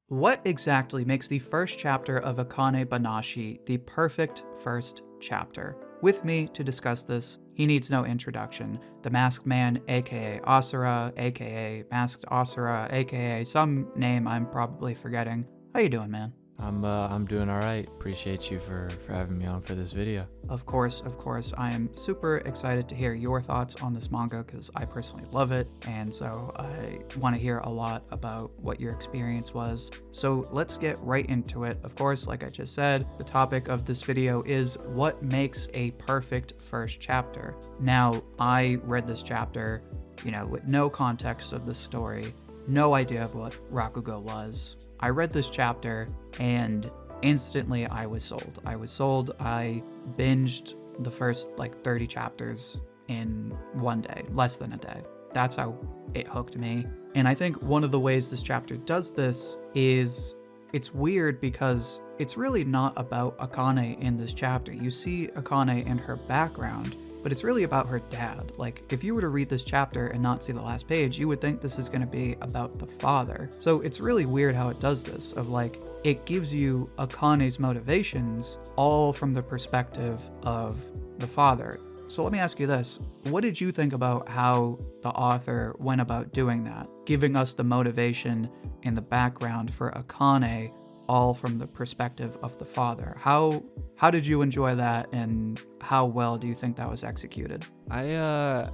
What exactly makes the first chapter of Akane Banashi the perfect first chapter? With me to discuss this, he needs no introduction. The Masked Man, aka Asura, aka Masked Asura, aka some name I'm probably forgetting. How you doing, man? I'm doing all right. Appreciate you for having me on for this video. Of course, I am super excited to hear your thoughts on this manga because I personally love it, and so I want to hear a lot about what your experience was. So let's get right into it. Of course, like I just said, the topic of this video is what makes a perfect first chapter. Now, I read this chapter, with no context of the story, no idea of what Rakugo was. I read this chapter and instantly I was sold. I binged the first 30 chapters in one day, less than a day. That's how it hooked me. And I think one of the ways this chapter does this is it's weird because it's really not about Akane in this chapter. You see Akane and her background, but it's really about her dad. If you were to read this chapter and not see the last page, you would think this is going to be about the father. So it's really weird how it does this, of it gives you Akane's motivations all from the perspective of the father. So let me ask you this. What did you think about how the author went about doing that? Giving us the motivation and the background for Akane all from the perspective of the father. How did you enjoy that, and how well do you think that was executed? I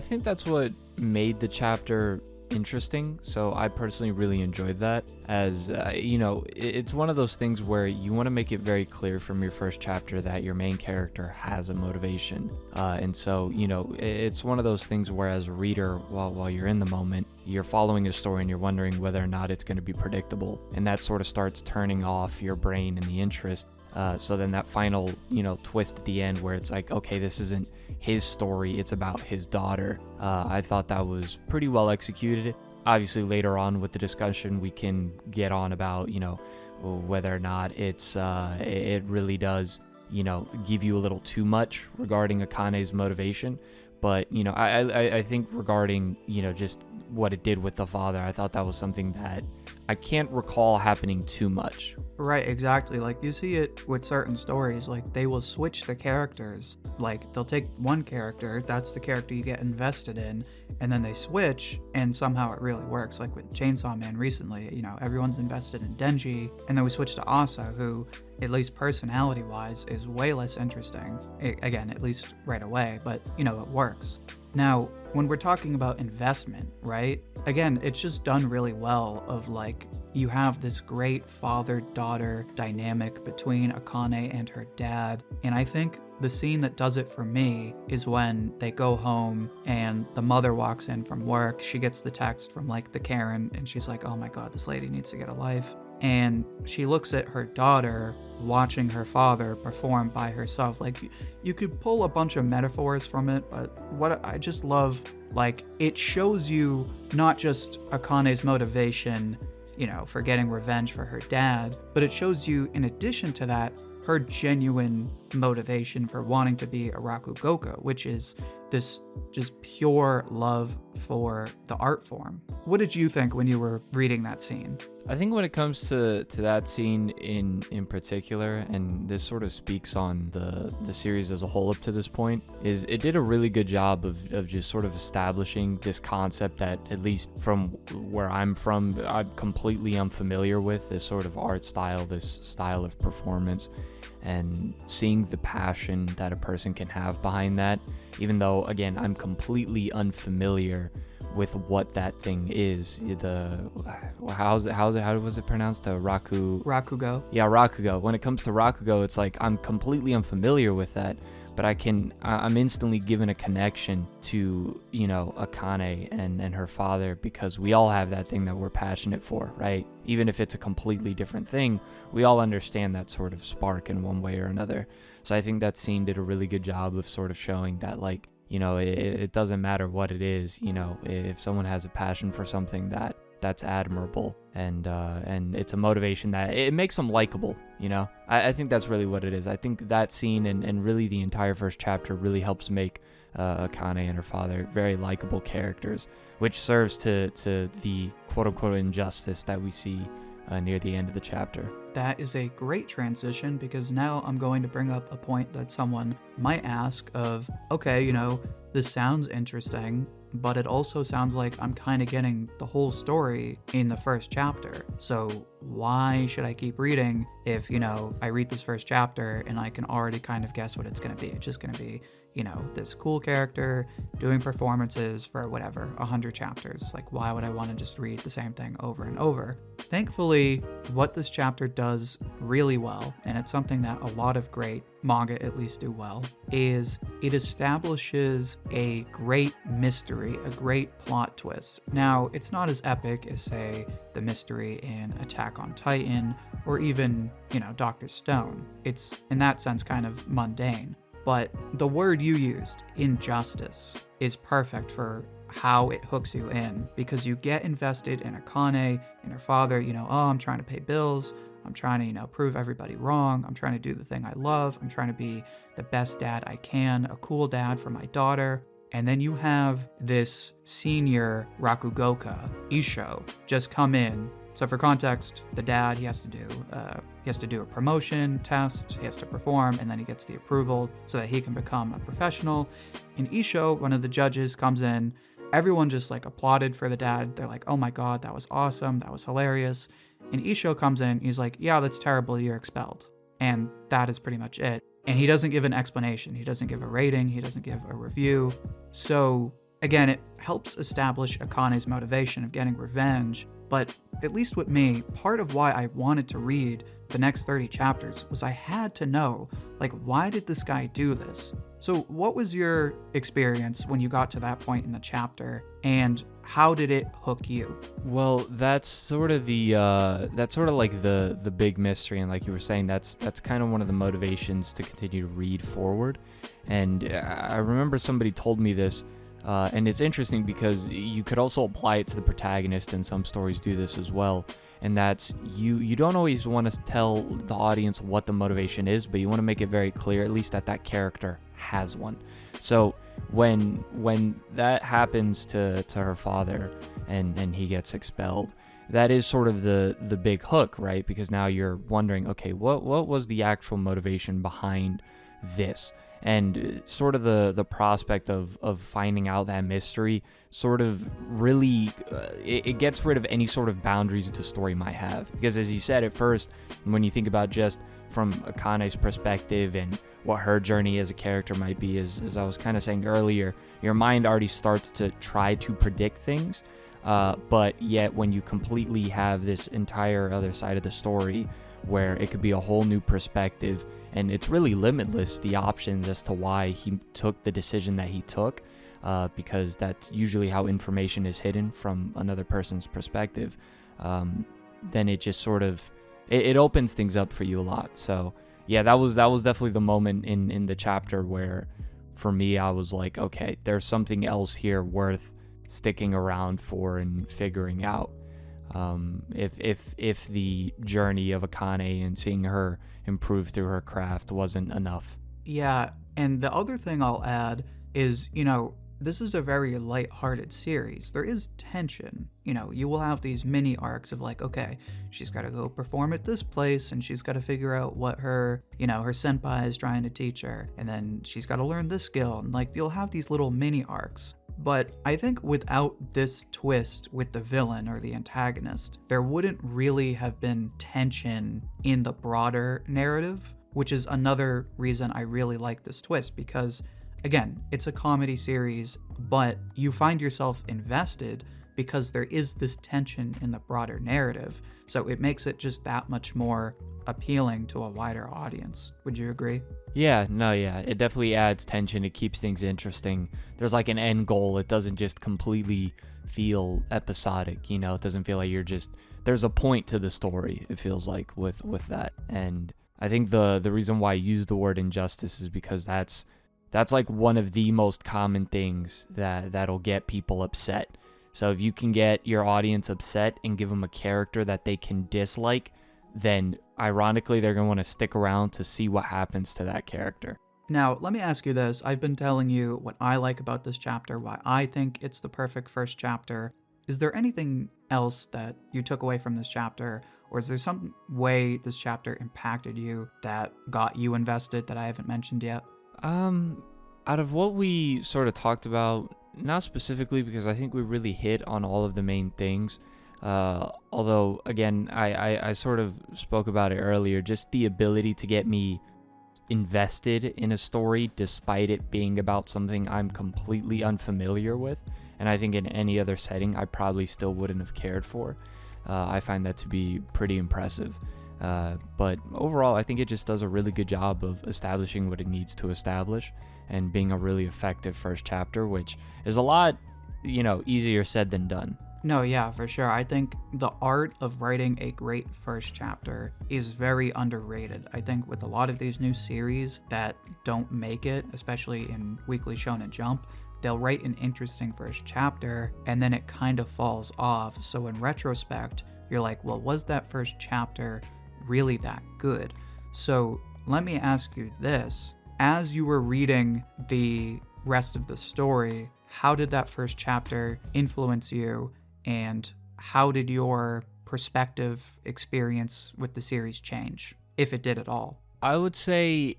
think that's what made the chapter interesting. So I personally really enjoyed that, as it's one of those things where you want to make it very clear from your first chapter that your main character has a motivation, and so it's one of those things where as a reader, while you're in the moment, you're following a story and you're wondering whether or not it's going to be predictable, and that sort of starts turning off your brain and the interest. So then that final, twist at the end where it's like, okay, this isn't his story, it's about his daughter. I thought that was pretty well executed. Obviously, later on with the discussion, we can get on about, whether or not it really does, give you a little too much regarding Akane's motivation. But, I think regarding, just what it did with the father, I thought that was something that I can't recall happening too much. Right, exactly. You see it with certain stories, they will switch the characters. They'll take one character, that's the character you get invested in, and then they switch, and somehow it really works. With Chainsaw Man recently, everyone's invested in Denji, and then we switch to Asa, who, at least personality-wise, is way less interesting. Again, at least right away, but, it works. Now, when we're talking about investment, right? Again, it's just done really well of you have this great father-daughter dynamic between Akane and her dad, and I think the scene that does it for me is when they go home and the mother walks in from work. She gets the text from the Karen, and she's like, oh my god, this lady needs to get a life. And she looks at her daughter watching her father perform by herself. You could pull a bunch of metaphors from it, but what I just love, it shows you not just Akane's motivation, for getting revenge for her dad, but it shows you, in addition to that, her genuine motivation for wanting to be a Rakugoka, which is this just pure love for the art form. What did you think when you were reading that scene? I think when it comes to that scene in particular, and this sort of speaks on the series as a whole up to this point, is it did a really good job of just sort of establishing this concept that, at least from where I'm from, I'm completely unfamiliar with, this sort of art style, this style of performance, and seeing the passion that a person can have behind that, even though, again, I'm completely unfamiliar with what that thing is. How was it pronounced? Rakugo. Yeah, Rakugo. When it comes to Rakugo, it's I'm completely unfamiliar with that, but I'm instantly given a connection to, Akane and her father, because we all have that thing that we're passionate for, right? Even if it's a completely different thing, we all understand that sort of spark in one way or another. So I think that scene did a really good job of sort of showing that, it doesn't matter what it is, if someone has a passion for something, that's admirable, and it's a motivation that it makes them likable. I think that's really what it is. I think that scene and really the entire first chapter really helps make Akane and her father very likable characters, which serves to the quote-unquote injustice that we see near the end of the chapter. That is a great transition, because now I'm going to bring up a point that someone might ask of, okay, this sounds interesting, but it also sounds like I'm kind of getting the whole story in the first chapter. So why should I keep reading if, I read this first chapter and I can already kind of guess what it's going to be? It's just going to be, this cool character doing performances for whatever, 100 chapters. Like, why would I want to just read the same thing over and over? Thankfully, what this chapter does really well, and it's something that a lot of great manga at least do well, is it establishes a great mystery, a great plot twist. Now, it's not as epic as, say, the mystery in Attack on Titan, or even, Dr. Stone. It's, in that sense, kind of mundane. But the word you used, injustice, is perfect for how it hooks you in, because you get invested in Akane, in her father, I'm trying to pay bills, I'm trying to, prove everybody wrong, I'm trying to do the thing I love, I'm trying to be the best dad I can, a cool dad for my daughter. And then you have this senior Rakugoka, Isho, just come in. So for context, the dad, he has to do a promotion test, he has to perform, and then he gets the approval so that he can become a professional. In Isho, one of the judges comes in, everyone just applauded for the dad. They're like, oh my God, that was awesome, that was hilarious. And Isho comes in, he's like, yeah, that's terrible, you're expelled. And that is pretty much it. And he doesn't give an explanation, he doesn't give a rating, he doesn't give a review. So again, it helps establish Akane's motivation of getting revenge. But at least with me, part of why I wanted to read the next 30 chapters was I had to know, why did this guy do this? So what was your experience when you got to that point in the chapter, and how did it hook you? Well, that's sort of the big mystery, and like you were saying, that's kind of one of the motivations to continue to read forward. And I remember somebody told me this. And it's interesting because you could also apply it to the protagonist, and some stories do this as well. And that's you don't always want to tell the audience what the motivation is, but you want to make it very clear, at least that character has one. So when that happens to her father and he gets expelled, that is sort of the big hook, right? Because now you're wondering, okay, what was the actual motivation behind this? And sort of the prospect of finding out that mystery sort of really, it gets rid of any sort of boundaries the story might have. Because as you said at first, when you think about just from Akane's perspective and what her journey as a character might be, as I was kind of saying earlier, your mind already starts to try to predict things. But yet when you completely have this entire other side of the story where it could be a whole new perspective, and it's really limitless, the options as to why he took the decision that he took, because that's usually how information is hidden from another person's perspective, then it just sort of, it opens things up for you a lot. So yeah, that was definitely the moment in the chapter where, for me, I was like, okay, there's something else here worth sticking around for and figuring out. If the journey of Akane and seeing her improve through her craft wasn't enough. Yeah, and the other thing I'll add is, this is a very light-hearted series. There is tension. You will have these mini arcs of okay, she's got to go perform at this place, and she's got to figure out what her senpai is trying to teach her, and then she's got to learn this skill, and you'll have these little mini arcs. But I think without this twist with the villain or the antagonist, there wouldn't really have been tension in the broader narrative, which is another reason I really like this twist, because again, it's a comedy series, but you find yourself invested because there is this tension in the broader narrative. So it makes it just that much more appealing to a wider audience. Would you agree? Yeah, it definitely adds tension. It keeps things interesting. There's an end goal. It doesn't just completely feel episodic, it doesn't feel like there's a point to the story, it feels like, with that. And I think the reason why I use the word injustice is because that's one of the most common things that'll get people upset. So if you can get your audience upset and give them a character that they can dislike, then ironically they're going to want to stick around to see what happens to that character. Now, let me ask you this. I've been telling you what I like about this chapter, why I think it's the perfect first chapter. is there anything else that you took away from this chapter, or is there some way this chapter impacted you that got you invested that I haven't mentioned yet? Out of what we sort of talked about, not specifically because I think we really hit on all of the main things. Although, again, I sort of spoke about it earlier, just the ability to get me invested in a story despite it being about something I'm completely unfamiliar with. And I think in any other setting, I probably still wouldn't have cared for. I find that to be pretty impressive. But overall, I think it just does a really good job of establishing what it needs to establish and being a really effective first chapter, which is a lot, easier said than done. No, yeah, for sure. I think the art of writing a great first chapter is very underrated. I think with a lot of these new series that don't make it, especially in Weekly Shonen Jump, they'll write an interesting first chapter and then it kind of falls off. So in retrospect, you're like, well, was that first chapter really that good? So let me ask you this. As you were reading the rest of the story, how did that first chapter influence you, and how did your perspective experience with the series change, if it did at all? I would say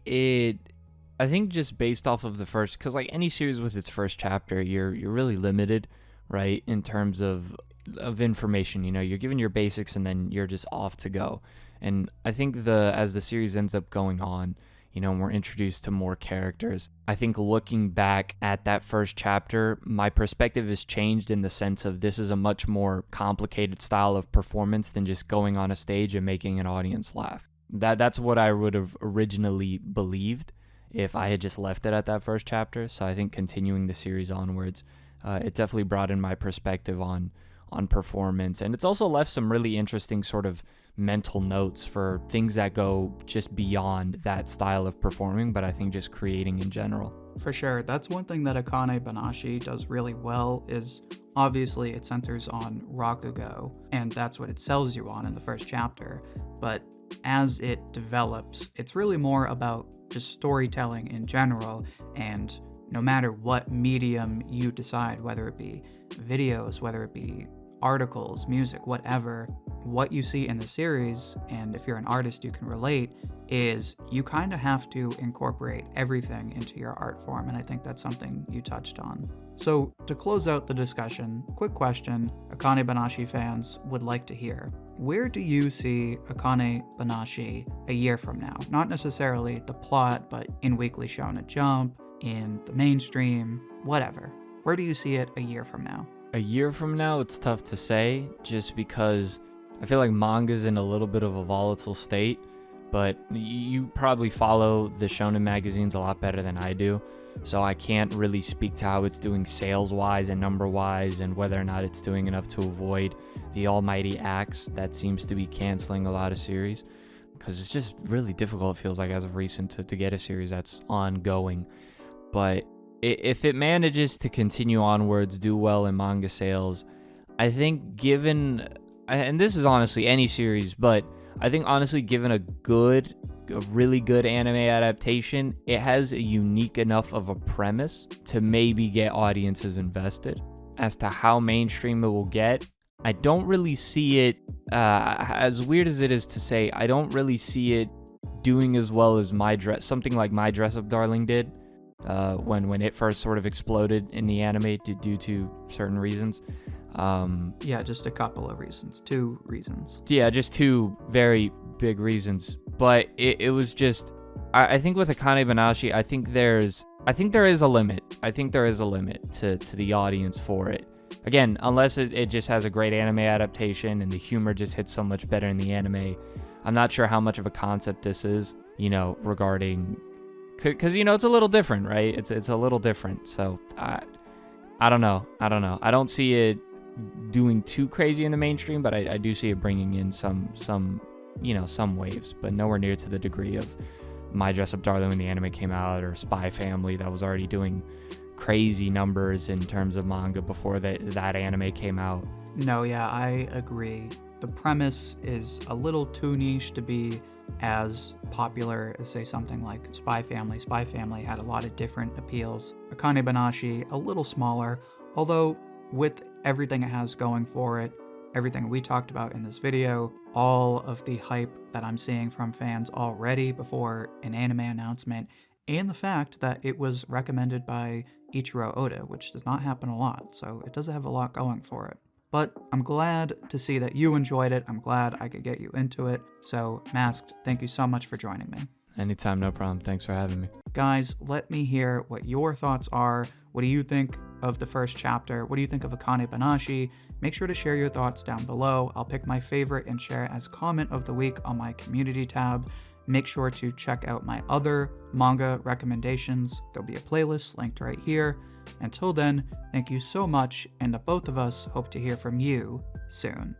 I think just based off of the first, because like any series with its first chapter, you're really limited, right, in terms of information. You're given your basics and then you're just off to go. And I think as the series ends up going on, and we're introduced to more characters, I think looking back at that first chapter, my perspective has changed in the sense of this is a much more complicated style of performance than just going on a stage and making an audience laugh. That's what I would have originally believed if I had just left it at that first chapter. So I think continuing the series onwards, it definitely broadened my perspective on performance. And it's also left some really interesting sort of mental notes for things that go just beyond that style of performing, but I think just creating in general. For sure. That's one thing that Akane Banashi does really well is obviously it centers on Rakugo, and that's what it sells you on in the first chapter. But as it develops, it's really more about just storytelling in general, and no matter what medium you decide, whether it be videos, whether it be articles, music, whatever, what you see in the series, and if you're an artist you can relate, is you kind of have to incorporate everything into your art form, and I think that's something you touched on. So to close out the discussion, quick question Akane Banashi fans would like to hear. Where do you see Akane Banashi a year from now? Not necessarily the plot, but in Weekly Shonen Jump, in the mainstream, whatever. Where do you see it a year from now? A year from now, it's tough to say, just because I feel like manga's in a little bit of a volatile state, but you probably follow the shonen magazines a lot better than I do, so I can't really speak to how it's doing sales-wise and number-wise, and whether or not it's doing enough to avoid the almighty axe that seems to be canceling a lot of series, because it's just really difficult, it feels like, as of recent, to get a series that's ongoing. But if it manages to continue onwards, do well in manga sales, I think given, and this is honestly any series, but I think honestly given a really good anime adaptation, it has a unique enough of a premise to maybe get audiences invested. As to how mainstream it will get, I don't really see it, as weird as it is to say, I don't really see it doing as well as something like My Dress Up Darling did. When it first sort of exploded in the anime due to certain reasons. Yeah, just a couple of reasons. 2 reasons. Yeah, just 2 very big reasons. But it was just, I think with Akane Banashi, I think there is a limit. I think there is a limit to the audience for it. Again, unless it just has a great anime adaptation and the humor just hits so much better in the anime. I'm not sure how much of a concept this is, regarding, because it's a little different, right? It's a little different. So I don't know. I don't see it doing too crazy in the mainstream, but I do see it bringing in some waves, but nowhere near to the degree of My Dress Up Darling when the anime came out, or Spy Family that was already doing crazy numbers in terms of manga before that anime came out. No, yeah, I agree. The premise is a little too niche to be as popular as, say, something like Spy Family. Spy Family had a lot of different appeals. Akane Banashi, a little smaller, although with everything it has going for it, everything we talked about in this video, all of the hype that I'm seeing from fans already before an anime announcement, and the fact that it was recommended by Ichiro Oda, which does not happen a lot, so it does have a lot going for it. But I'm glad to see that you enjoyed it. I'm glad I could get you into it. So, Masked, thank you so much for joining me. Anytime, no problem. Thanks for having me. Guys, let me hear what your thoughts are. What do you think of the first chapter? What do you think of Akane Banashi? Make sure to share your thoughts down below. I'll pick my favorite and share it as comment of the week on my community tab. Make sure to check out my other manga recommendations. There'll be a playlist linked right here. Until then, thank you so much, and the both of us hope to hear from you soon.